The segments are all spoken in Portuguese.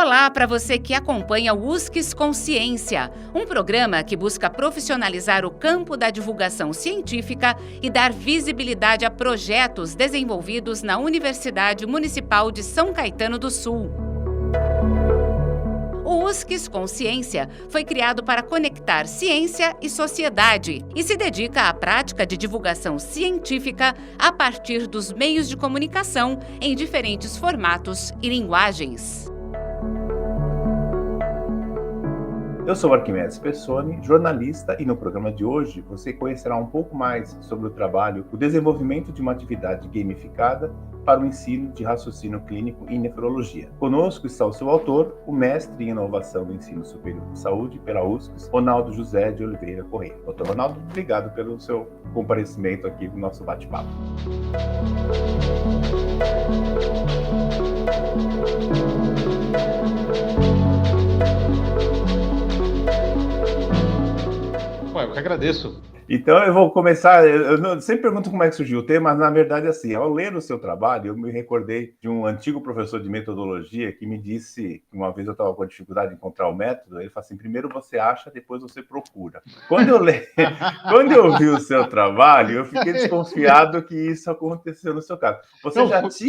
Olá para você que acompanha o USCS Consciência, um programa que busca profissionalizar o campo da divulgação científica e dar visibilidade a projetos desenvolvidos na Universidade Municipal de São Caetano do Sul. O USCS Consciência foi criado para conectar ciência e sociedade e se dedica à prática de divulgação científica a partir dos meios de comunicação em diferentes formatos e linguagens. Eu sou Arquimedes Pessoni, jornalista, e no programa de hoje você conhecerá um pouco mais sobre o trabalho, o desenvolvimento de uma atividade gamificada para o ensino de raciocínio clínico em nefrologia. Conosco está o seu autor, o mestre em inovação do ensino superior de saúde pela USCS, Ronaldo José de Oliveira Correia. Doutor Ronaldo, obrigado pelo seu comparecimento aqui no nosso bate-papo. Eu que agradeço. Então eu vou começar, eu sempre pergunto como é que surgiu o tema, mas na verdade assim, ao ler o seu trabalho, eu me recordei de um antigo professor de metodologia que me disse, uma vez eu estava com dificuldade de encontrar o método, ele falou assim, primeiro você acha, depois você procura. Quando eu vi o seu trabalho, eu fiquei desconfiado que isso aconteceu no seu caso.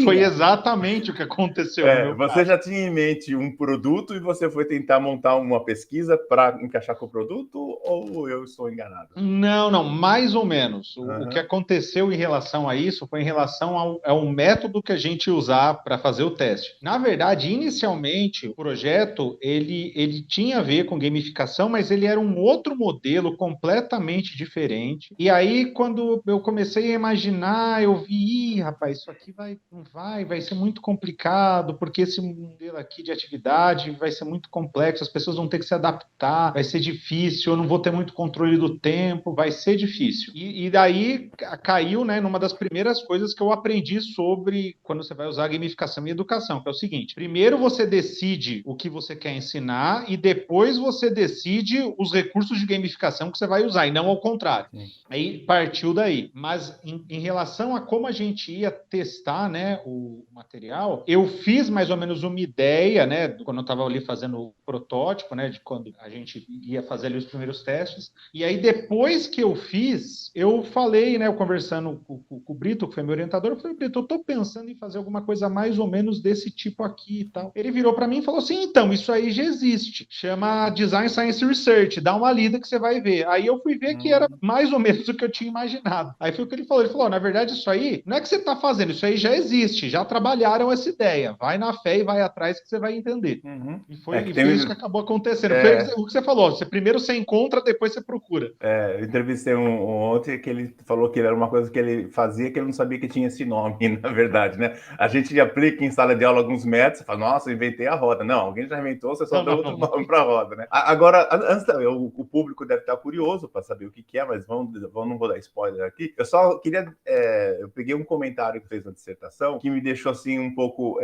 Foi exatamente o que aconteceu no meu caso. Você já tinha em mente um produto e você foi tentar montar uma pesquisa para encaixar com o produto, ou eu estou enganado? Não, mais ou menos. O que aconteceu em relação a isso foi em relação ao método que a gente usar para fazer o teste. Na verdade, inicialmente, o projeto ele tinha a ver com gamificação, mas ele era um outro modelo completamente diferente. E aí, quando eu comecei a imaginar, eu vi, rapaz, isso aqui vai ser muito complicado, porque esse modelo aqui de atividade vai ser muito complexo, as pessoas vão ter que se adaptar, vai ser difícil, eu não vou ter muito controle do tempo, vai ser difícil. E daí caiu, né, numa das primeiras coisas que eu aprendi sobre quando você vai usar gamificação e educação, que é o seguinte: primeiro você decide o que você quer ensinar e depois você decide os recursos de gamificação que você vai usar, e não ao contrário. Sim. Aí partiu daí. Mas em relação a como a gente ia testar, né, o material, eu fiz mais ou menos uma ideia, né, quando eu estava ali fazendo o protótipo, né, de quando a gente ia fazer ali os primeiros testes. E aí depois que eu fiz, eu falei, né, eu conversando com o Brito, que foi meu orientador, eu falei, Brito, eu tô pensando em fazer alguma coisa mais ou menos desse tipo aqui e tal. Ele virou para mim e falou assim, então, isso aí já existe, chama Design Science Research, dá uma lida que você vai ver. Aí eu fui ver que era mais ou menos o que eu tinha imaginado. Aí foi o que ele falou, na verdade isso aí, não é que você tá fazendo, isso aí já existe, já trabalharam essa ideia, vai na fé e vai atrás que você vai entender. E foi isso que acabou acontecendo. Foi o que você falou, primeiro você encontra, depois você procura. Eu entrevistei um ontem que ele falou que era uma coisa que ele fazia que ele não sabia que tinha esse nome, na verdade, né? A gente aplica em sala de aula alguns métodos, você fala, nossa, eu inventei a roda. Não, alguém já inventou, você só deu outro nome para a roda, né? Agora, antes, o público deve estar curioso para saber o que é, mas não vou dar spoiler aqui. Eu só queria, eu peguei um comentário que fez na dissertação que me deixou assim um pouco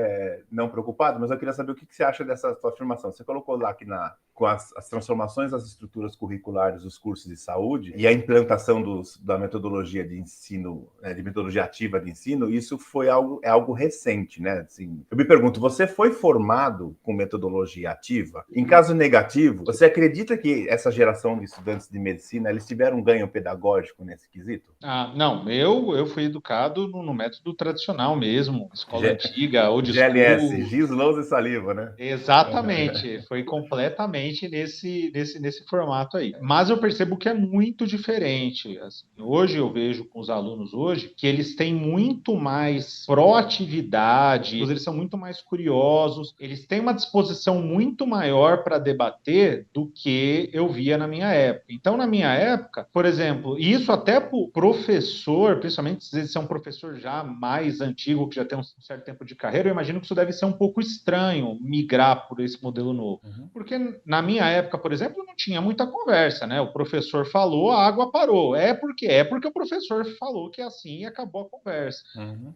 não preocupado, mas eu queria saber o que você acha dessa sua afirmação. Você colocou lá que com as transformações das estruturas curriculares dos cursos de saúde e a implantação da metodologia de ensino, de metodologia ativa de ensino, isso foi algo recente, né? Assim, eu me pergunto, você foi formado com metodologia ativa? Em caso negativo, você acredita que essa geração de estudantes de medicina, eles tiveram um ganho pedagógico nesse quesito? Não, eu fui educado no método tradicional mesmo, escola antiga, old school. GLS, giz, lousa e saliva, né? Exatamente, foi completamente nesse formato aí. Mas eu percebo que é muito diferente. Assim, hoje eu vejo com os alunos hoje que eles têm muito mais proatividade, eles são muito mais curiosos, eles têm uma disposição muito maior para debater do que eu via na minha época. Então, na minha época, por exemplo, e isso até para o professor, principalmente se ele é um professor já mais antigo, que já tem um certo tempo de carreira, eu imagino que isso deve ser um pouco estranho migrar por esse modelo novo. Porque na minha época, por exemplo, não tinha muita conversa, né? O professor falou, a água água parou. É porque o professor falou que é assim e acabou a conversa.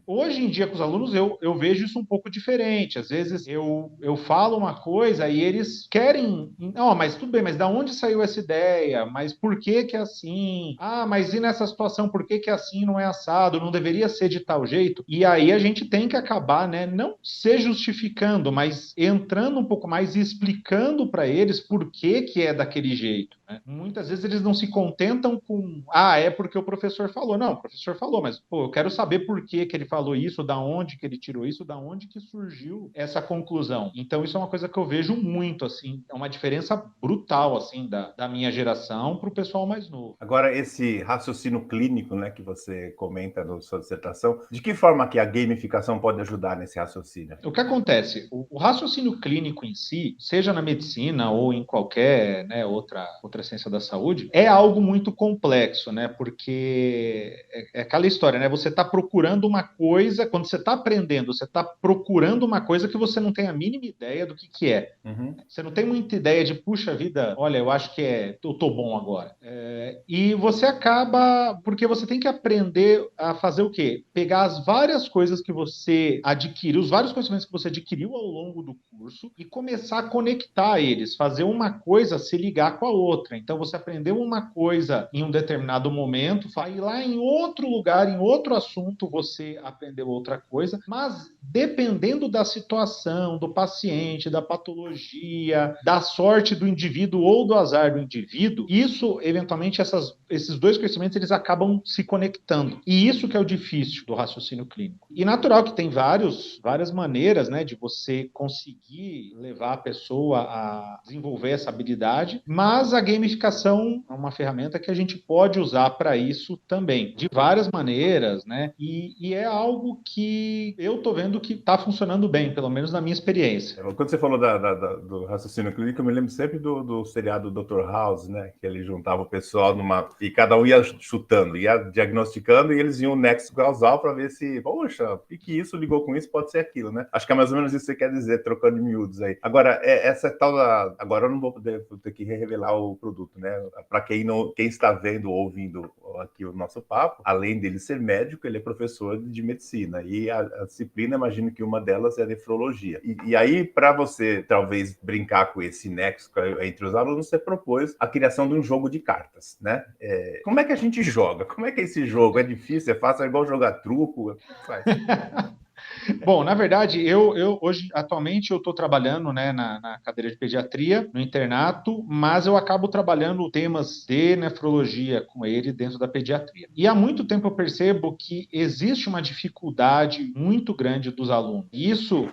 Hoje em dia, com os alunos, eu vejo isso um pouco diferente. Às vezes eu falo uma coisa e eles querem. Não, mas tudo bem, mas da onde saiu essa ideia? Mas por que que é assim? Ah, mas e nessa situação, por que que é assim, não é assado? Não deveria ser de tal jeito? E aí a gente tem que acabar, né? Não se justificando, mas entrando um pouco mais e explicando para eles por que que é daquele jeito, né? Muitas vezes eles não se contentam com, é porque o professor falou. Não, o professor falou, mas pô, eu quero saber por que que ele falou isso, da onde que ele tirou isso, da onde que surgiu essa conclusão. Então isso é uma coisa que eu vejo muito, assim, é uma diferença brutal, assim, da minha geração para o pessoal mais novo. Agora, esse raciocínio clínico, né, que você comenta na sua dissertação, de que forma que a gamificação pode ajudar nesse raciocínio? O que acontece? O raciocínio clínico em si, seja na medicina ou em qualquer, né, outra ciência da saúde, é algo muito complexo, né? Porque é aquela história, né? Você está procurando uma coisa, quando você está aprendendo, você está procurando uma coisa que você não tem a mínima ideia do que é. Você não tem muita ideia de, puxa vida, olha, eu acho que eu tô bom agora. E você acaba, porque você tem que aprender a fazer o quê? Pegar as várias coisas que você adquiriu, os vários conhecimentos que você adquiriu ao longo do curso e começar a conectar eles, fazer uma coisa se ligar com a outra. Então você aprendeu uma coisa em um determinado momento, vai lá em outro lugar, em outro assunto, você aprendeu outra coisa, mas dependendo da situação, do paciente, da patologia, da sorte do indivíduo ou do azar do indivíduo, isso, eventualmente, esses dois conhecimentos, eles acabam se conectando. E isso que é o difícil do raciocínio clínico. E natural que tem várias maneiras, né, de você conseguir levar a pessoa a desenvolver essa habilidade, mas a gamificação é uma ferramenta que a gente pode usar para isso também, de várias maneiras, né, e é algo que eu estou vendo que está funcionando bem, pelo menos na minha experiência. Quando você falou do raciocínio clínico, eu me lembro sempre do seriado Dr. House, né? Que ele juntava o pessoal e cada um ia chutando, ia diagnosticando, e eles iam o nexo causal para ver se, poxa, o que isso ligou com isso, pode ser aquilo, né? Acho que é mais ou menos isso que você quer dizer, trocando de miúdos aí. Agora, essa tal agora eu não vou ter que revelar o produto, né? Para quem está vendo ou ouvindo aqui o nosso papo, além dele ser médico, ele é professor de medicina, e a disciplina, imagino que uma delas é nefrologia. E aí, para você, talvez, brincar com esse nexo entre os alunos, você propôs a criação de um jogo de cartas, né? Como é que a gente joga? Como é que é esse jogo? É difícil? É fácil? É igual jogar truco? O que faz? Bom, na verdade, hoje, atualmente, eu estou trabalhando, né, na cadeira de pediatria, no internato, mas eu acabo trabalhando temas de nefrologia com ele dentro da pediatria. E há muito tempo eu percebo que existe uma dificuldade muito grande dos alunos.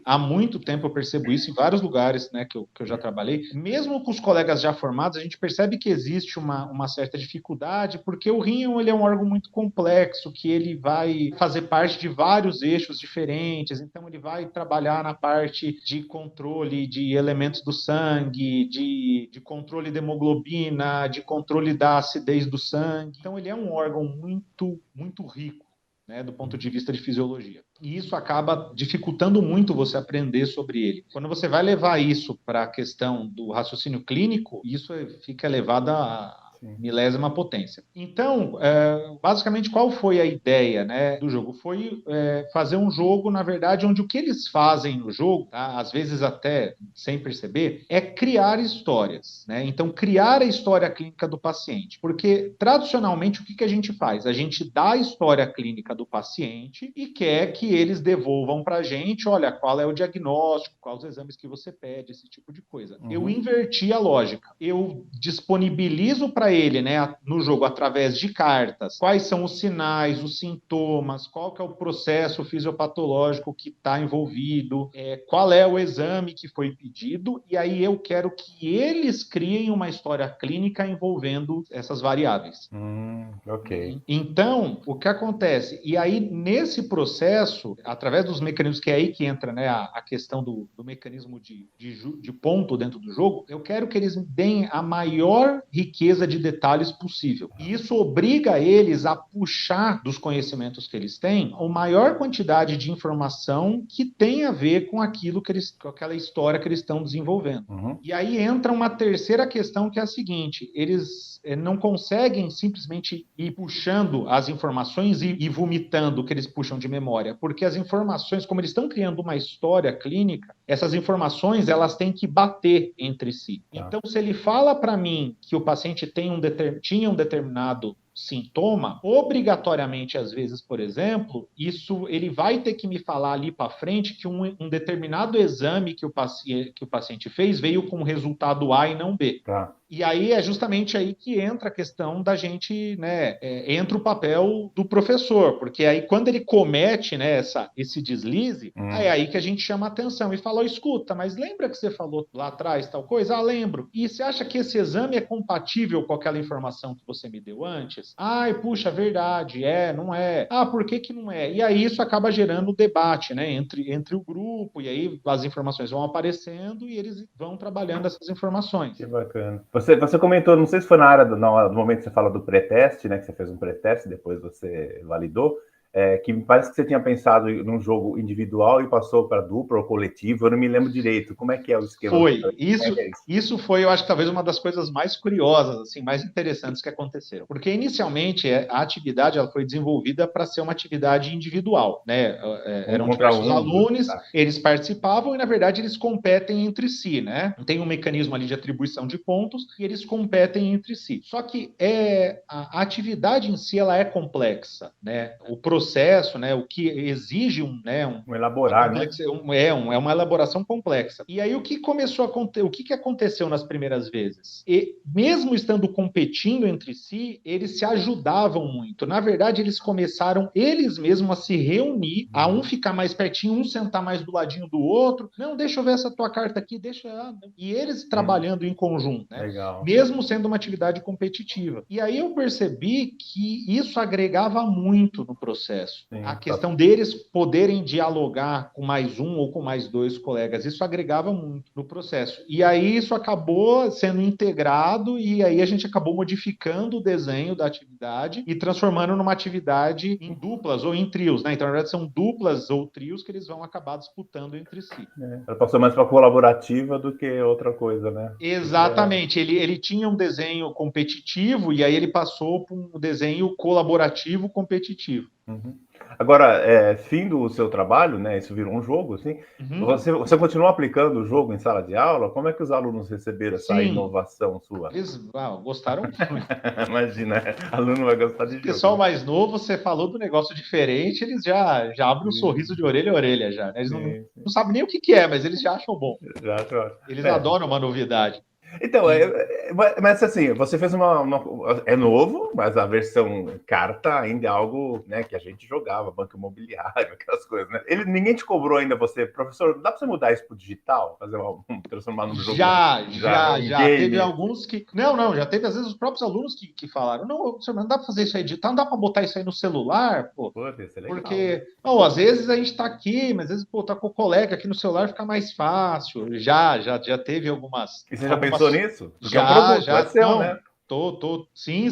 Há muito tempo eu percebo isso em vários lugares, né, que eu já trabalhei. Mesmo com os colegas já formados, a gente percebe que existe uma certa dificuldade, porque o rim ele é um órgão muito complexo, que ele vai fazer parte de vários eixos diferentes, então ele vai trabalhar na parte de controle de elementos do sangue, de controle de hemoglobina, de controle da acidez do sangue. Então ele é um órgão muito, muito rico, né, do ponto de vista de fisiologia. E isso acaba dificultando muito você aprender sobre ele. Quando você vai levar isso para a questão do raciocínio clínico, isso fica elevado a milésima potência. Então, basicamente, qual foi a ideia, né, do jogo? Foi fazer um jogo, na verdade, onde o que eles fazem no jogo, tá, às vezes até sem perceber, é criar histórias, né? Então, criar a história clínica do paciente. Porque, tradicionalmente, o que a gente faz? A gente dá a história clínica do paciente e quer que eles devolvam para a gente, olha, qual é o diagnóstico, quais os exames que você pede, esse tipo de coisa. Eu inverti a lógica. Eu disponibilizo para ele, né, no jogo, através de cartas, quais são os sinais, os sintomas, qual que é o processo fisiopatológico que está envolvido, qual é o exame que foi pedido, e aí eu quero que eles criem uma história clínica envolvendo essas variáveis. Ok. Então, o que acontece? E aí, nesse processo, através dos mecanismos, que é aí que entra, né, a questão do mecanismo de ponto dentro do jogo, eu quero que eles deem a maior riqueza de detalhes possível. E isso obriga eles a puxar dos conhecimentos que eles têm a maior quantidade de informação que tem a ver com aquilo com aquela história que eles estão desenvolvendo. E aí entra uma terceira questão, que é a seguinte: eles não conseguem simplesmente ir puxando as informações e vomitando o que eles puxam de memória, porque as informações, como eles estão criando uma história clínica, essas informações elas têm que bater entre si. Então, se ele fala para mim que o paciente tinha um determinado sintoma, obrigatoriamente, às vezes, por exemplo, ele vai ter que me falar ali para frente que um determinado exame que o paciente fez veio com resultado A e não B. E aí é justamente aí que entra a questão da gente, né, entra o papel do professor, porque aí quando ele comete, né, esse deslize, é aí que a gente chama a atenção e fala: escuta, mas lembra que você falou lá atrás tal coisa? Ah, lembro. E você acha que esse exame é compatível com aquela informação que você me deu antes? Ai, puxa, verdade, não é. Ah, por que não é? E aí isso acaba gerando debate, né, entre o grupo, e aí as informações vão aparecendo e eles vão trabalhando essas informações. Que bacana. Você comentou, não sei se foi na área no momento que você fala do pré-teste, né, que você fez um pré-teste, depois você validou, que me parece que você tinha pensado num jogo individual e passou para dupla ou coletivo, eu não me lembro direito. Como é que é o esquema? Foi. Isso foi, eu acho que talvez uma das coisas mais curiosas, assim, mais interessantes que aconteceram. Porque inicialmente a atividade ela foi desenvolvida para ser uma atividade individual, né? Eram diversos alunos, eles participavam e, na verdade, eles competem entre si, né? Tem um mecanismo ali de atribuição de pontos e eles competem entre si. Só que a atividade em si ela é complexa, né? O processo, né, o que exige um elaborar, né? É uma elaboração complexa. E aí o que começou a acontecer, o que aconteceu nas primeiras vezes? E mesmo estando competindo entre si, eles se ajudavam muito. Na verdade, eles começaram eles mesmos a se reunir, a um ficar mais pertinho, um sentar mais do ladinho do outro. Não, deixa eu ver essa tua carta aqui, e eles trabalhando em conjunto, né? Legal. Mesmo sendo uma atividade competitiva. E aí eu percebi que isso agregava muito no processo. Sim, a questão deles poderem dialogar com mais um ou com mais dois colegas, isso agregava muito no processo. E aí isso acabou sendo integrado e aí a gente acabou modificando o desenho da atividade e transformando numa atividade em duplas ou em trios, né? Então, na verdade, são duplas ou trios que eles vão acabar disputando entre si. Ela passou mais para colaborativa do que outra coisa, né? Exatamente. Ele tinha um desenho competitivo e aí ele passou para um desenho colaborativo competitivo. Agora, fim do seu trabalho, né? Isso virou um jogo, assim. Você continuou aplicando o jogo em sala de aula? Como é que os alunos receberam essa inovação sua? Eles gostaram muito. Imagina, aluno vai gostar de jogo. O pessoal mais novo, você falou do negócio diferente, eles já abrem um sorriso de orelha a orelha já. Eles não sabem nem o que é, mas eles já acham bom. Já acham. Eles adoram uma novidade. Então, mas assim, você fez é novo, mas a versão carta ainda é algo, né, que a gente jogava, banco imobiliário, aquelas coisas, né? Ninguém te cobrou ainda professor, dá para você mudar isso pro digital? Transformar no jogo? Já. Teve alguns que... Não, já teve às vezes os próprios alunos que falaram, não dá para fazer isso aí digital, não dá para botar isso aí no celular, pô. Isso é legal, porque, né? não, às vezes a gente tá aqui, mas às vezes, pô, tá com o colega aqui no celular, fica mais fácil. Já teve algumas... E você já pensou nisso? Porque Já, é um produto, já, seu, não, né? Sim,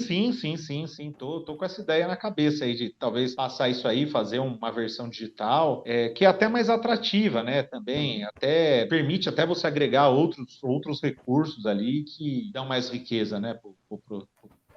tô com essa ideia na cabeça aí de talvez passar isso aí, fazer uma versão digital, que é até mais atrativa, né, também, até permite até você agregar outros recursos ali que dão mais riqueza, né,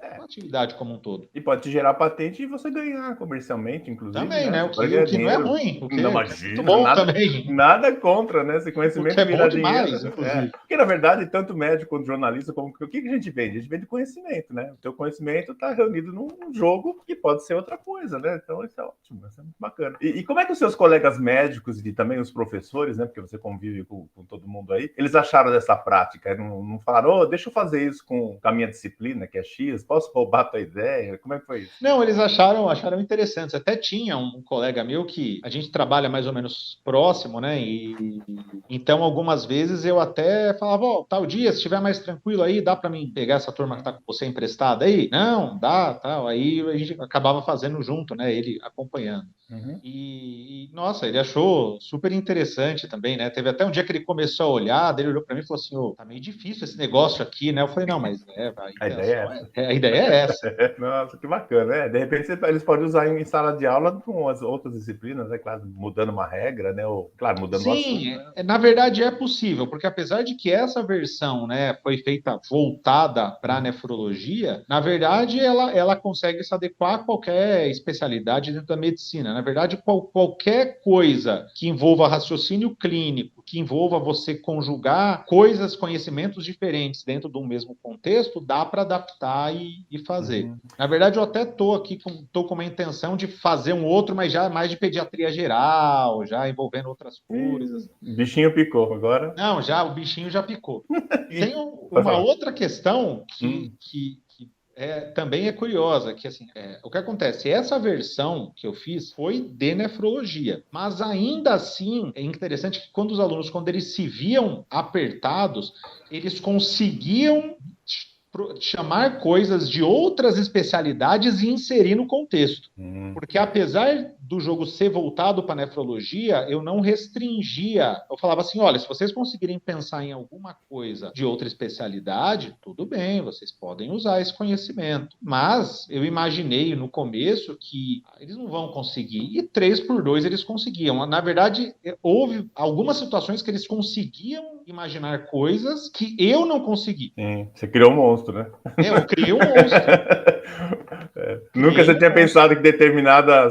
a atividade como um todo. E pode te gerar patente e você ganhar comercialmente, inclusive. Também, né? O que não é ruim. Não, imagina, muito bom também. Nada contra, né? Esse conhecimento é vira bom dinheiro. Demais, inclusive. Porque, na verdade, tanto médico quanto jornalista, o que a gente vende? A gente vende conhecimento, né? O teu conhecimento está reunido num jogo que pode ser outra coisa, né? Então, isso é ótimo, isso é muito bacana. E como é que os seus colegas médicos e também os professores, né? Porque você convive com todo mundo aí, eles acharam dessa prática? Não falaram, deixa eu fazer isso com a minha disciplina, que é X, posso posso roubar a tua ideia? Como é que foi isso? Não, eles acharam interessantes. Até tinha um colega meu que a gente trabalha mais ou menos próximo, né? E então, algumas vezes eu até falava, ó, tal dia, se estiver mais tranquilo aí, dá para mim pegar essa turma que tá com você emprestada aí? Não, dá, tal. Aí a gente acabava fazendo junto, né? Ele acompanhando. Nossa, ele achou super interessante também, né? Teve até um dia que ele começou a olhar, daí ele olhou para mim e falou assim, ô, tá meio difícil esse negócio aqui, né? Eu falei, não, mas A ideia é essa. a ideia é essa. Nossa, que bacana, né? De repente eles podem usar em sala de aula com as outras disciplinas, né? Claro, mudando uma regra, né? Ou, claro, mudando o assunto. Sim, Né? na verdade é possível, porque apesar de que essa versão, né, foi feita voltada para a nefrologia, na verdade ela consegue se adequar a qualquer especialidade dentro da medicina. Na verdade, qualquer coisa que envolva raciocínio clínico, que envolva você conjugar coisas, conhecimentos diferentes dentro de um mesmo contexto, dá para adaptar e fazer. Na verdade, eu até estou com uma intenção de fazer um outro, mas já mais de pediatria geral, já envolvendo outras coisas. Bichinho picou agora. Não, o bichinho já picou. Tem uma outra questão que também é curiosa, que assim, o que acontece? Essa versão que eu fiz foi de nefrologia, mas ainda assim é interessante que quando eles se viam apertados, eles conseguiam chamar coisas de outras especialidades e inserir no contexto. Porque apesar do jogo ser voltado para nefrologia, eu não restringia. Eu falava assim, olha, se vocês conseguirem pensar em alguma coisa de outra especialidade, tudo bem, vocês podem usar esse conhecimento. Mas eu imaginei no começo que eles não vão conseguir. E 3x2 eles conseguiam. Na verdade, houve algumas situações que eles conseguiam imaginar coisas que eu não consegui. Sim, você criou um monstro, né? Eu criei um monstro. Nunca você tinha pensado que determinada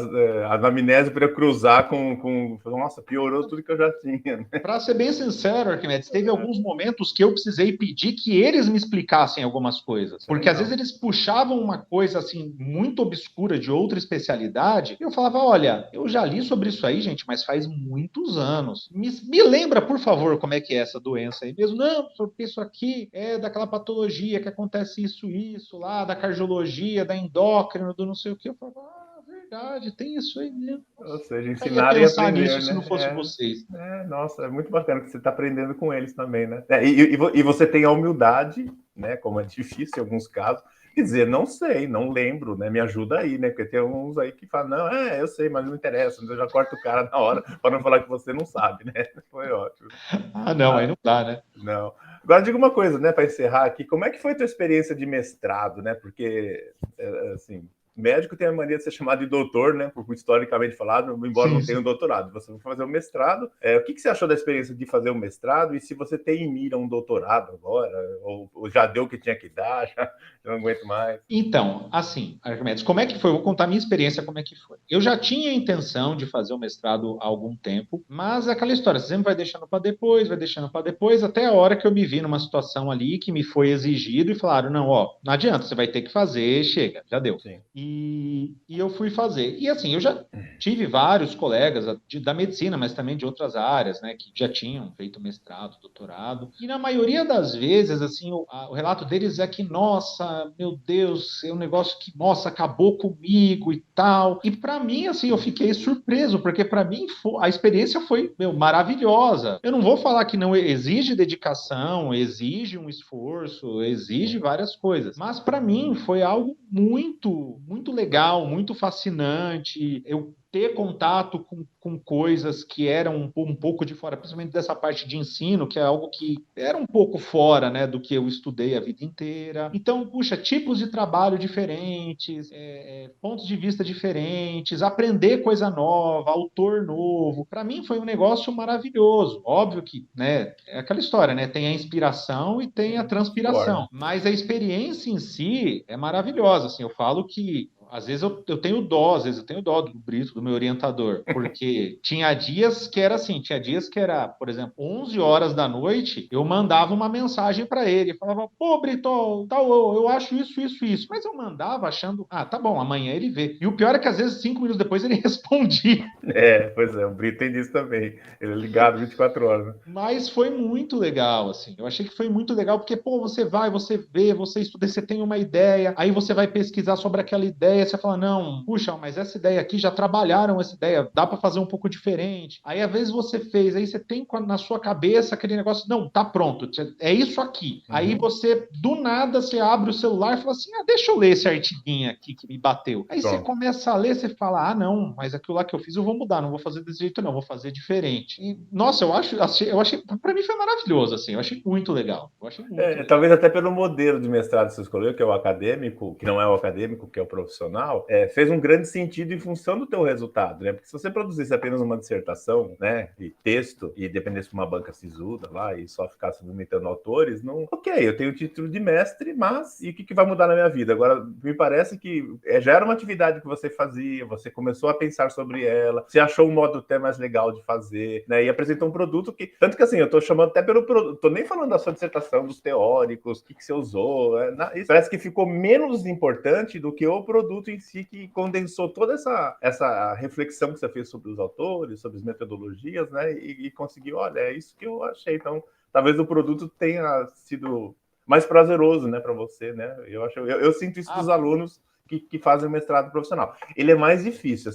anamnese poderia cruzar com... Nossa, piorou tudo que eu já tinha. Né? Para ser bem sincero, Arquimedes, teve alguns momentos que eu precisei pedir que eles me explicassem algumas coisas. Porque às vezes eles puxavam uma coisa assim muito obscura de outra especialidade e eu falava, olha, eu já li sobre isso aí, gente, mas faz muitos anos. Me lembra, por favor, como é que é essa doença aí mesmo? Não, porque isso aqui é daquela patologia que acontece isso lá, da cardiologia, da endócrina, do não sei o que. Eu falava, verdade, tem isso aí mesmo. Ou seja, ensinar e aprender, nisso, né? se não fosse vocês. Nossa, é muito bacana que você está aprendendo com eles também, né? E você tem a humildade, né? Como é difícil em alguns casos, de dizer, não sei, não lembro, né? Me ajuda aí, né? Porque tem uns aí que falam, não, eu sei, mas não interessa, eu já corto o cara na hora para não falar que você não sabe, né? Foi ótimo. Não, aí não dá, né? Não. Agora, diga uma coisa, né? Para encerrar aqui, como é que foi a tua experiência de mestrado, né? Porque, assim... Médico tem a mania de ser chamado de doutor, né? Por historicamente falado, embora não tenha um doutorado. Você vai fazer um mestrado. O que você achou da experiência de fazer um mestrado? E se você tem em mira um doutorado agora? Ou já deu o que tinha que dar? Já não aguento mais? Então, assim, Arquimedes, como é que foi? Eu vou contar a minha experiência, como é que foi. Eu já tinha a intenção de fazer o mestrado há algum tempo, mas é aquela história, você sempre vai deixando para depois, até a hora que eu me vi numa situação ali que me foi exigido e falaram, não adianta, você vai ter que fazer, chega, já deu. Sim. E eu fui fazer. E assim, eu já tive vários colegas da medicina, mas também de outras áreas, né, que já tinham feito mestrado, doutorado. E na maioria das vezes, assim, o relato deles é que, nossa, meu Deus, é um negócio que, nossa, acabou comigo e tal. E para mim, assim, eu fiquei surpreso, porque para mim a experiência foi, maravilhosa. Eu não vou falar que não exige dedicação, exige um esforço, exige várias coisas. Mas para mim foi algo muito legal, muito fascinante. Eu ter contato com coisas que eram um pouco de fora, principalmente dessa parte de ensino, que é algo que era um pouco fora, né, do que eu estudei a vida inteira. Então, puxa, tipos de trabalho diferentes, pontos de vista diferentes, aprender coisa nova, autor novo. Para mim foi um negócio maravilhoso. Óbvio que, né, é aquela história, né, tem a inspiração e tem a transpiração. Mas a experiência em si é maravilhosa. Assim, eu falo que Às vezes eu tenho dó, do Brito, do meu orientador, porque tinha dias que era assim, por exemplo, 11 horas da noite, eu mandava uma mensagem para ele, falava, pô, Brito, eu acho isso, mas eu mandava achando, tá bom, amanhã ele vê. E o pior é que às vezes 5 minutos depois ele respondia. Pois é, o Brito tem disso também, ele é ligado 24 horas. Né? Mas foi muito legal, assim, eu achei que foi muito legal, porque, pô, você vê, você estuda, você tem uma ideia, aí você vai pesquisar sobre aquela ideia, você fala, não, puxa, mas essa ideia aqui, já trabalharam essa ideia, dá para fazer um pouco diferente. Aí, às vezes, você fez, aí você tem na sua cabeça aquele negócio, não, tá pronto, é isso aqui. Uhum. Aí você, do nada, você abre o celular e fala assim, deixa eu ler esse artiguinho aqui que me bateu. Aí você começa a ler, você fala, não, mas aquilo lá que eu fiz eu vou mudar, não vou fazer desse jeito não, vou fazer diferente. E, nossa, eu achei, pra mim foi maravilhoso, assim, eu achei muito legal. Legal. Talvez até pelo modelo de mestrado que você escolheu, que é o acadêmico, que não é o acadêmico, que é o profissional, fez um grande sentido em função do teu resultado, né? Porque se você produzisse apenas uma dissertação, né, e texto, e dependesse de uma banca sisuda lá, e só ficasse vomitando autores, não... Ok, eu tenho o título de mestre, mas e o que vai mudar na minha vida? Agora, me parece que já era uma atividade que você fazia, você começou a pensar sobre ela, você achou um modo até mais legal de fazer, né? E apresentou um produto que... Tanto que, assim, eu tô chamando até pelo produto, tô nem falando da sua dissertação, dos teóricos, o que você usou, isso parece que ficou menos importante do que o produto em si, que condensou toda essa reflexão que você fez sobre os autores, sobre as metodologias, né? E conseguiu, olha, é isso que eu achei. Então, talvez o produto tenha sido mais prazeroso, né, para você, né? Eu sinto isso dos alunos que fazem o mestrado profissional. Ele é mais difícil.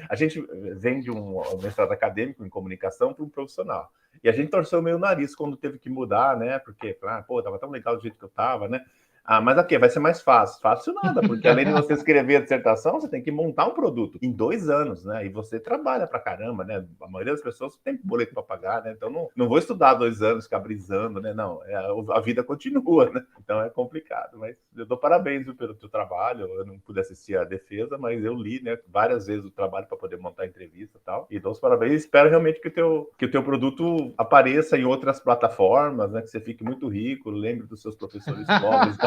A gente vem de um mestrado acadêmico em comunicação para um profissional. E a gente torceu meio o nariz quando teve que mudar, né? Porque, tava tão legal do jeito que eu tava, né? Mas aqui vai ser mais fácil. Fácil nada, porque além de você escrever a dissertação, você tem que montar um produto em 2 anos, né? E você trabalha pra caramba, né? A maioria das pessoas tem boleto para pagar, né? Então não vou estudar 2 anos, ficar brisando, né? Não, a vida continua, né? Então é complicado, mas eu dou parabéns pelo teu trabalho. Eu não pude assistir a defesa, mas eu li, né, várias vezes o trabalho para poder montar a entrevista e tal. E dou os parabéns e espero realmente que o teu produto apareça em outras plataformas, né? Que você fique muito rico, lembre dos seus professores pobres.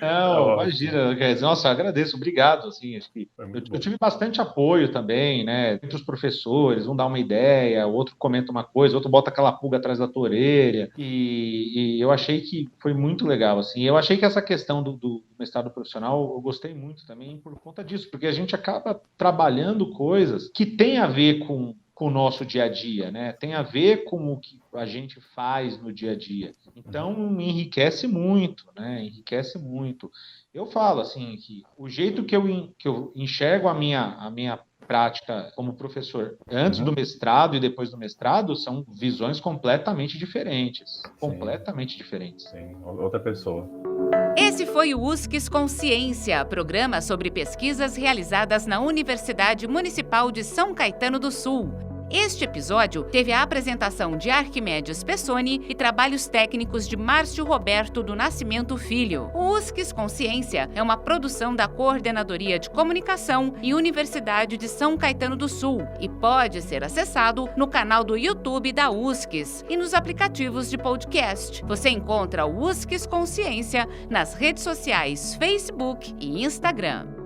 Não, imagina, nossa, agradeço, obrigado, assim, acho que eu tive bastante apoio também, né, entre os professores, um dá uma ideia, o outro comenta uma coisa, o outro bota aquela pulga atrás da tua orelha, e eu achei que foi muito legal, assim, eu achei que essa questão do mestrado profissional, eu gostei muito também por conta disso, porque a gente acaba trabalhando coisas que tem a ver com o nosso dia a dia, né? Tem a ver com o que a gente faz no dia a dia. Então, enriquece muito, né? Enriquece muito. Eu falo, assim, que o jeito que eu enxergo a minha prática como professor antes do mestrado e depois do mestrado são visões completamente diferentes. Completamente diferentes. Sim, outra pessoa. Esse foi o USCS Consciência, programa sobre pesquisas realizadas na Universidade Municipal de São Caetano do Sul. Este episódio teve a apresentação de Arquimedes Pessoni e trabalhos técnicos de Márcio Roberto do Nascimento Filho. O USCS Consciência é uma produção da Coordenadoria de Comunicação e Universidade de São Caetano do Sul e pode ser acessado no canal do YouTube da USCS e nos aplicativos de podcast. Você encontra o USCS Consciência nas redes sociais Facebook e Instagram.